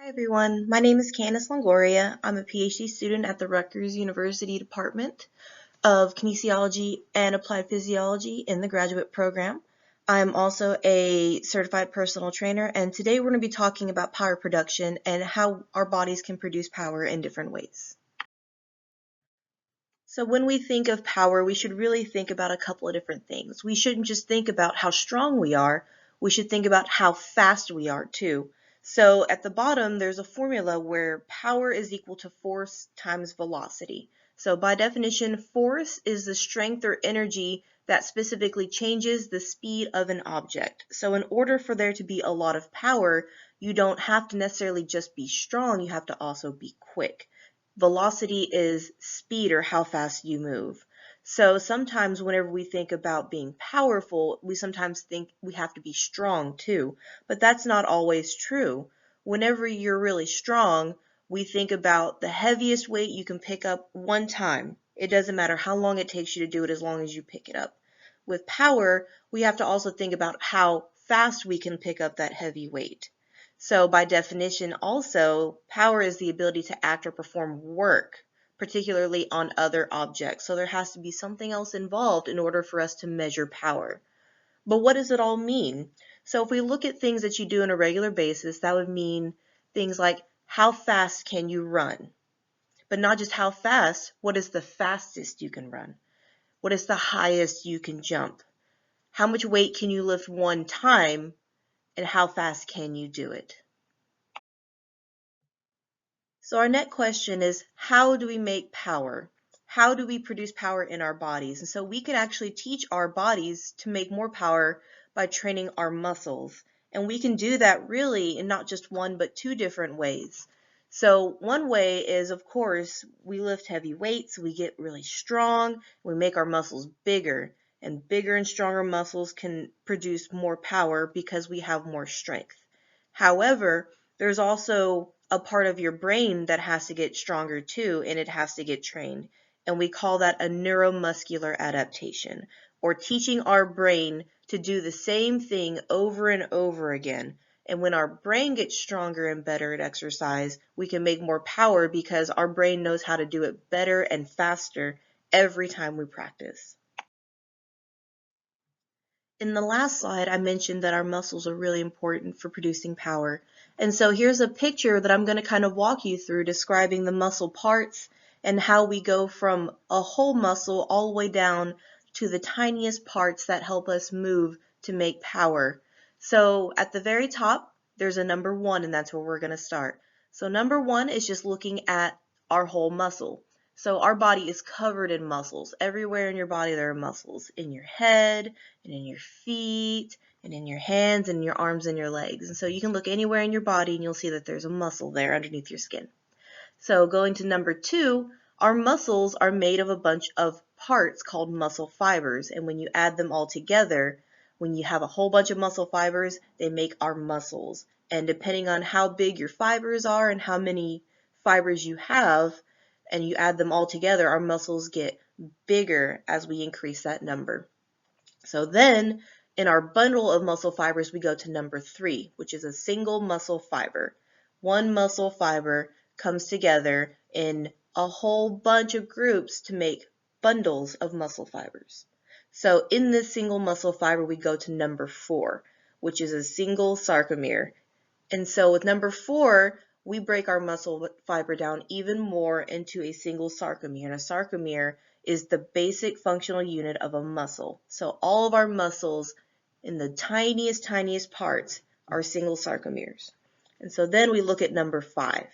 Hi everyone, my name is Candice Longoria. I'm a PhD student at the Rutgers University Department of Kinesiology and Applied Physiology in the graduate program. I'm also a certified personal trainer, and today we're going to be talking about power production and how our bodies can produce power in different ways. So when we think of power, we should really think about a couple of different things. We shouldn't just think about how strong we are, we should think about how fast we are too. So at the bottom, there's a formula where power is equal to force times velocity. So by definition, force is the strength or energy that specifically changes the speed of an object. So in order for there to be a lot of power, you don't have to necessarily just be strong, you have to also be quick. Velocity is speed or how fast you move. So sometimes whenever we think about being powerful, we sometimes think we have to be strong too, but that's not always true. Whenever you're really strong, we think about the heaviest weight you can pick up one time. It doesn't matter how long it takes you to do it as long as you pick it up. With power, we have to also think about how fast we can pick up that heavy weight. So by definition also, power is the ability to act or perform work, particularly on other objects. So there has to be something else involved in order for us to measure power. But what does it all mean? So if we look at things that you do on a regular basis, that would mean things like how fast can you run? But not just how fast, what is the fastest you can run? What is the highest you can jump? How much weight can you lift one time? And how fast can you do it? So our next question is, how do we make power? How do we produce power in our bodies? And so we can actually teach our bodies to make more power by training our muscles. And we can do that really in not just one, but two different ways. So one way is, of course, we lift heavy weights, we get really strong, we make our muscles bigger. And bigger and stronger muscles can produce more power because we have more strength. However, there's also a part of your brain that has to get stronger too, and it has to get trained. And we call that a neuromuscular adaptation, or teaching our brain to do the same thing over and over again. And when our brain gets stronger and better at exercise, we can make more power because our brain knows how to do it better and faster every time we practice. In the last slide, I mentioned that our muscles are really important for producing power. And so here's a picture that I'm going to kind of walk you through describing the muscle parts and how we go from a whole muscle all the way down to the tiniest parts that help us move to make power. So at the very top, there's a number 1, and that's where we're going to start. So number 1 is just looking at our whole muscle. So our body is covered in muscles. Everywhere in your body there are muscles. In your head, and in your feet, and in your hands, and your arms, and your legs. And so you can look anywhere in your body and you'll see that there's a muscle there underneath your skin. So going to number 2, our muscles are made of a bunch of parts called muscle fibers. And when you add them all together, when you have a whole bunch of muscle fibers, they make our muscles. And depending on how big your fibers are and how many fibers you have, and you add them all together, our muscles get bigger as we increase that number. So then in our bundle of muscle fibers, we go to number 3, which is a single muscle fiber. One muscle fiber comes together in a whole bunch of groups to make bundles of muscle fibers. So in this single muscle fiber, we go to number 4, which is a single sarcomere. And so with number 4, we break our muscle fiber down even more into a single sarcomere. And a sarcomere is the basic functional unit of a muscle. So all of our muscles in the tiniest parts are single sarcomeres. And so then we look at number 5.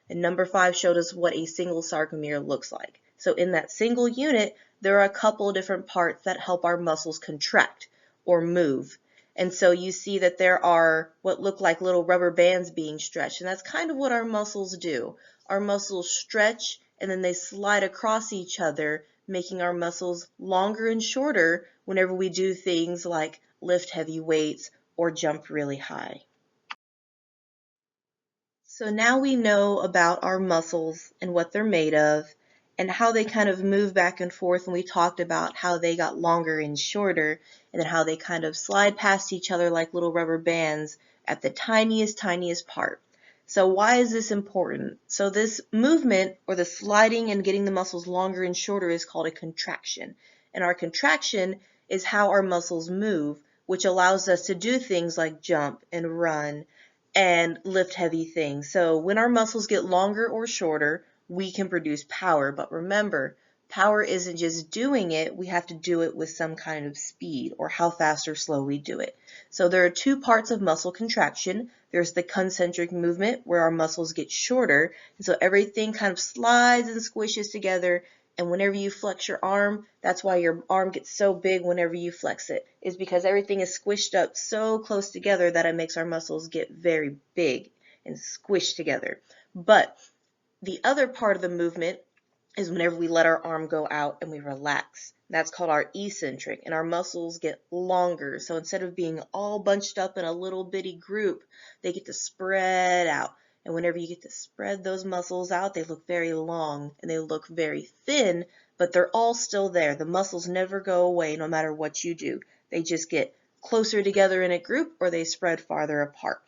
And number 5 showed us what a single sarcomere looks like. So in that single unit, there are a couple of different parts that help our muscles contract or move. And so you see that there are what look like little rubber bands being stretched. And that's kind of what our muscles do. Our muscles stretch and then they slide across each other, making our muscles longer and shorter whenever we do things like lift heavy weights or jump really high. So now we know about our muscles and what they're made of and how they kind of move back and forth, and we talked about how they got longer and shorter and then how they kind of slide past each other like little rubber bands at the tiniest part. So why is this important? So this movement, or the sliding and getting the muscles longer and shorter, is called a contraction. And our contraction is how our muscles move, which allows us to do things like jump and run and lift heavy things. So when our muscles get longer or shorter, we can produce power. But remember, power isn't just doing it, we have to do it with some kind of speed, or how fast or slow we do it. So there are two parts of muscle contraction. There's the concentric movement, where our muscles get shorter, and so everything kind of slides and squishes together, and whenever you flex your arm, that's why your arm gets so big whenever you flex it, is because everything is squished up so close together that it makes our muscles get very big and squished together. But the other part of the movement is whenever we let our arm go out and we relax. That's called our eccentric, and our muscles get longer. So instead of being all bunched up in a little bitty group, they get to spread out. And whenever you get to spread those muscles out, they look very long and they look very thin, but they're all still there. The muscles never go away no matter what you do. They just get closer together in a group, or they spread farther apart.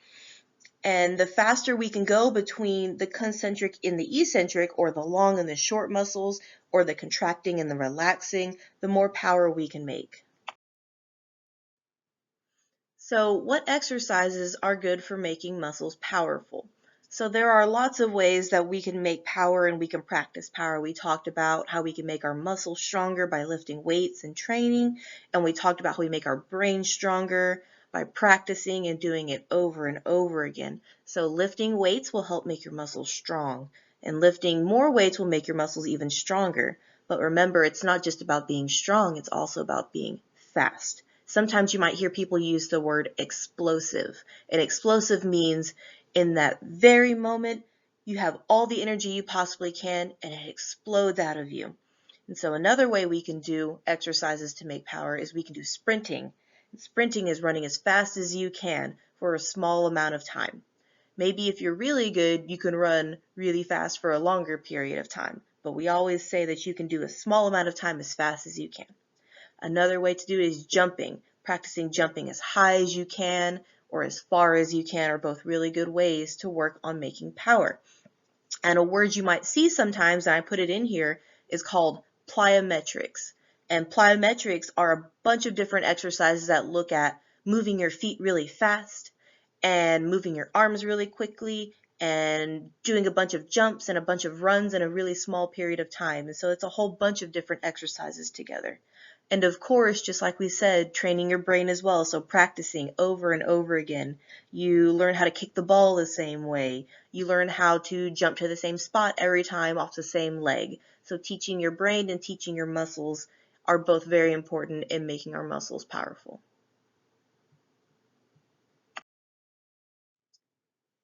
And the faster we can go between the concentric and the eccentric, or the long and the short muscles, or the contracting and the relaxing, the more power we can make. So what exercises are good for making muscles powerful? So there are lots of ways that we can make power and we can practice power. We talked about how we can make our muscles stronger by lifting weights and training, and we talked about how we make our brain stronger by practicing and doing it over and over again. So lifting weights will help make your muscles strong, and lifting more weights will make your muscles even stronger. But remember, it's not just about being strong, it's also about being fast. Sometimes you might hear people use the word explosive. And explosive means in that very moment, you have all the energy you possibly can, and it explodes out of you. And so another way we can do exercises to make power is we can do sprinting. And sprinting is running as fast as you can for a small amount of time. Maybe if you're really good, you can run really fast for a longer period of time. But we always say that you can do a small amount of time as fast as you can. Another way to do it is jumping. Practicing jumping as high as you can or as far as you can are both really good ways to work on making power. And a word you might see sometimes, and I put it in here, is called plyometrics. And plyometrics are a bunch of different exercises that look at moving your feet really fast and moving your arms really quickly and doing a bunch of jumps and a bunch of runs in a really small period of time. And so it's a whole bunch of different exercises together. And of course, just like we said, training your brain as well. So practicing over and over again. You learn how to kick the ball the same way. You learn how to jump to the same spot every time off the same leg. So teaching your brain and teaching your muscles are both very important in making our muscles powerful.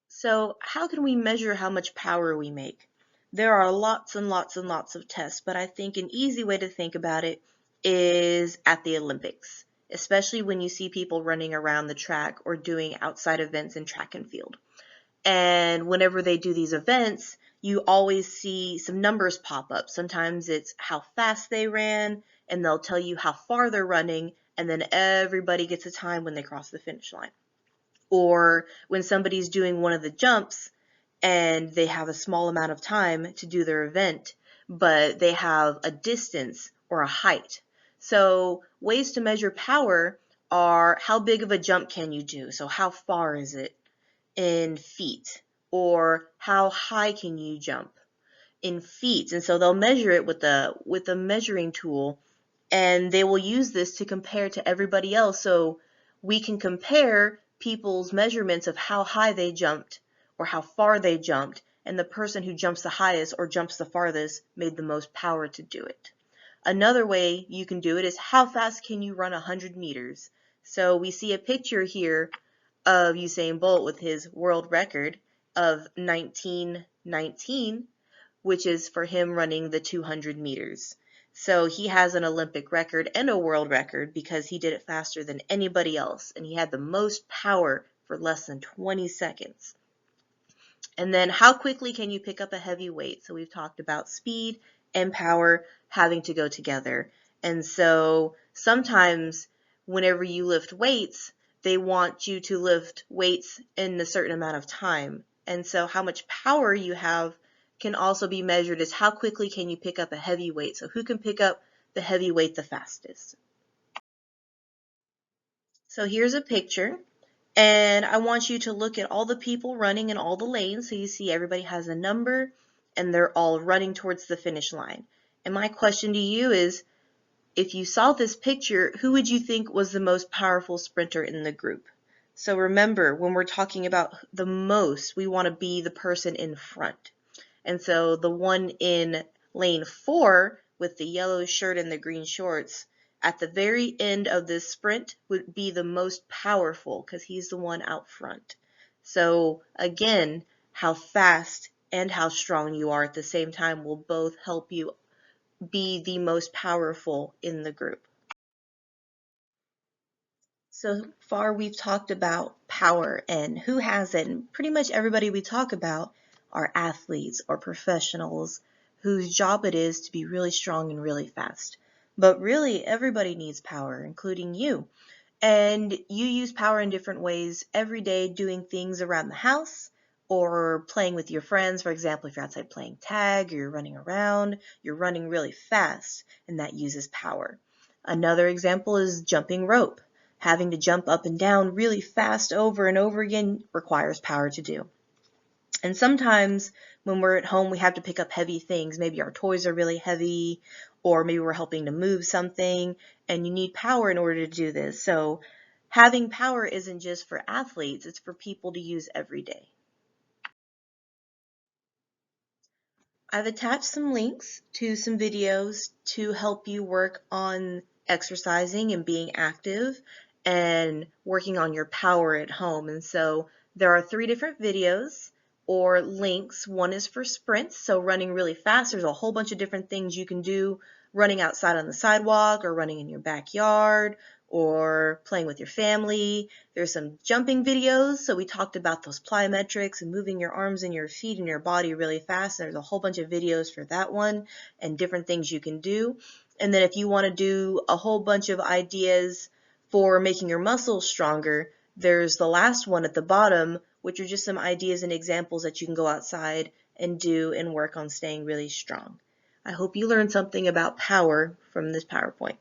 So how can we measure how much power we make? There are lots and lots and lots of tests, but I think an easy way to think about it is at the Olympics, especially when you see people running around the track or doing outside events in track and field. And whenever they do these events, you always see some numbers pop up. Sometimes it's how fast they ran, and they'll tell you how far they're running, and then everybody gets a time when they cross the finish line. Or when somebody's doing one of the jumps and they have a small amount of time to do their event, but they have a distance or a height. So ways to measure power are how big of a jump can you do? So how far is it in feet? Or how high can you jump in feet? And so they'll measure it with a measuring tool, and they will use this to compare to everybody else. So we can compare people's measurements of how high they jumped or how far they jumped, and the person who jumps the highest or jumps the farthest made the most power to do it. Another way you can do it is how fast can you run 100 meters? So we see a picture here of Usain Bolt with his world record of 1919, which is for him running the 200 meters. So he has an Olympic record and a world record because he did it faster than anybody else, and he had the most power for less than 20 seconds. And then how quickly can you pick up a heavy weight? So we've talked about speed and power having to go together. And so sometimes whenever you lift weights, they want you to lift weights in a certain amount of time. And so how much power you have can also be measured as how quickly can you pick up a heavy weight. So who can pick up the heavy weight the fastest? So here's a picture, and I want you to look at all the people running in all the lanes. So you see everybody has a number and they're all running towards the finish line. And my question to you is, if you saw this picture, who would you think was the most powerful sprinter in the group? So remember, when we're talking about the most, we want to be the person in front. And so the one in lane 4 with the yellow shirt and the green shorts, at the very end of this sprint would be the most powerful because he's the one out front. So again, how fast and how strong you are at the same time will both help you be the most powerful in the group. So far we've talked about power and who has it, and pretty much everybody we talk about are athletes or professionals whose job it is to be really strong and really fast. But really everybody needs power, including you. And you use power in different ways every day, doing things around the house or playing with your friends. For example, if you're outside playing tag or you're running around, you're running really fast, and that uses power. Another example is jumping rope. Having to jump up and down really fast over and over again requires power to do. And sometimes when we're at home, we have to pick up heavy things. Maybe our toys are really heavy, or maybe we're helping to move something, and you need power in order to do this. So having power isn't just for athletes, it's for people to use every day. I've attached some links to some videos to help you work on exercising and being active and working on your power at home. And so there are 3 different videos or links. One is for sprints, so running really fast. There's a whole bunch of different things you can do running outside on the sidewalk or running in your backyard or playing with your family. There's some jumping videos, so we talked about those plyometrics and moving your arms and your feet and your body really fast. There's a whole bunch of videos for that one and different things you can do. And then if you want to do a whole bunch of ideas for making your muscles stronger, there's the last one at the bottom, which are just some ideas and examples that you can go outside and do and work on staying really strong. I hope you learned something about power from this PowerPoint.